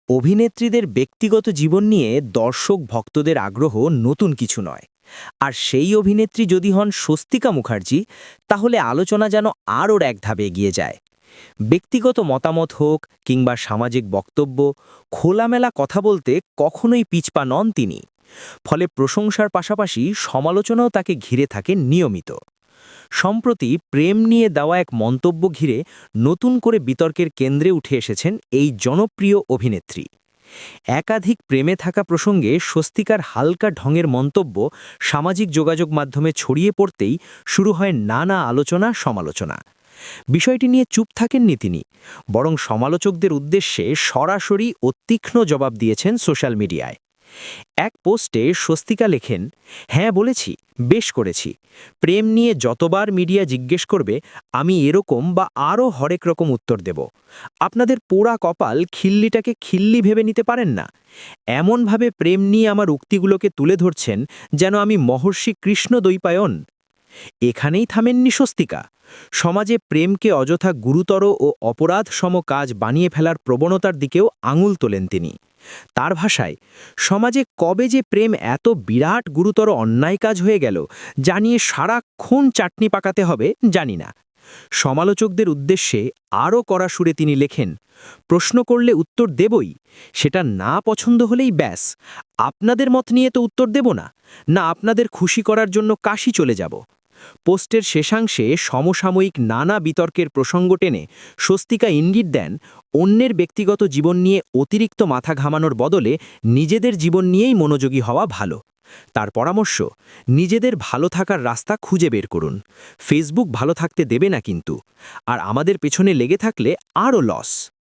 অভিনেত্রীদের ব্যক্তিগত জীবন নিয়ে দর্শক ভক্তদের আগ্রহ নতুন কিছু নয়। আর সেই অভিনেত্রী যদি হন স্বস্তিকা মুখার্জি, তাহলে আলোচনা যেন আরও এক ধাপ এগিয়ে যায়। ব্যক্তিগত মতামত হোক কিংবা সামাজিক বক্তব্য, খোলামেলা কথা বলতে কখনোই পিছপা নন তিনি। ফলে প্রশংসার পাশাপাশি সমালোচনাও তাকে ঘিরে থাকে নিয়মিত। সম্প্রতি প্রেম নিয়ে দেওয়া এক মন্তব্য ঘিরে নতুন করে বিতর্কের কেন্দ্রে উঠে এসেছেন এই জনপ্রিয় অভিনেত্রী। একাধিক প্রেমে থাকা প্রসঙ্গে স্বস্তিকার হালকা ঢঙের মন্তব্য সামাজিক যোগাযোগ মাধ্যমে ছড়িয়ে পড়তেই শুরু হয় নানা আলোচনা সমালোচনা। বিষয়টি নিয়ে চুপ থাকেননি তিনি, বরং সমালোচকদের উদ্দেশ্যে সরাসরি ও তীক্ষ্ণ জবাব দিয়েছেন সোশ্যাল মিডিয়ায়। এক পোস্টে স্বস্তিকা লেখেন, হ্যাঁ বলেছি, বেশ করেছি। প্রেম নিয়ে যতবার মিডিয়া জিজ্ঞেস করবে আমি এরকম বা আরও হরেক রকম উত্তর দেব। আপনাদের পোড়া কপাল খিল্লিটাকে খিল্লি ভেবে নিতে পারেন না। এমনভাবে প্রেম নিয়ে আমার উক্তিগুলোকে তুলে ধরছেন যেন আমি মহর্ষি কৃষ্ণ দ্বৈপায়ন। এখানেই থামেননি স্বস্তিকা। সমাজে প্রেমকে অযথা গুরুতর ও অপরাধ সম কাজ বানিয়ে ফেলার প্রবণতার দিকেও আঙুল তোলেন তিনি। তার ভাষায়, সমাজে কবে যে প্রেম এত বিরাট গুরুতর অন্যায় কাজ হয়ে গেল, জানিয়ে সারাক্ষণ চাটনি পাকাতে হবে জানি না। সমালোচকদের উদ্দেশ্যে আরও কড়া সুরে তিনি লেখেন, প্রশ্ন করলে উত্তর দেবই, সেটা না পছন্দ হলেই ব্যাস। আপনাদের মত নিয়ে তো উত্তর দেব না, না আপনাদের খুশি করার জন্য কাশি চলে যাব। পোস্টের শেষাংশে সমসাময়িক নানা বিতর্কের প্রসঙ্গ টেনে স্বস্তিকা ইঙ্গিত দেন, অন্যের ব্যক্তিগত জীবন নিয়ে অতিরিক্ত মাথা ঘামানোর বদলে নিজেদের জীবন নিয়েই মনোযোগী হওয়া ভালো। তার পরামর্শ, নিজেদের ভালো থাকার রাস্তা খুঁজে বের করুন। ফেসবুক ভালো থাকতে দেবে না কিন্তু, আর আমাদের পেছনে লেগে থাকলে আরও লস।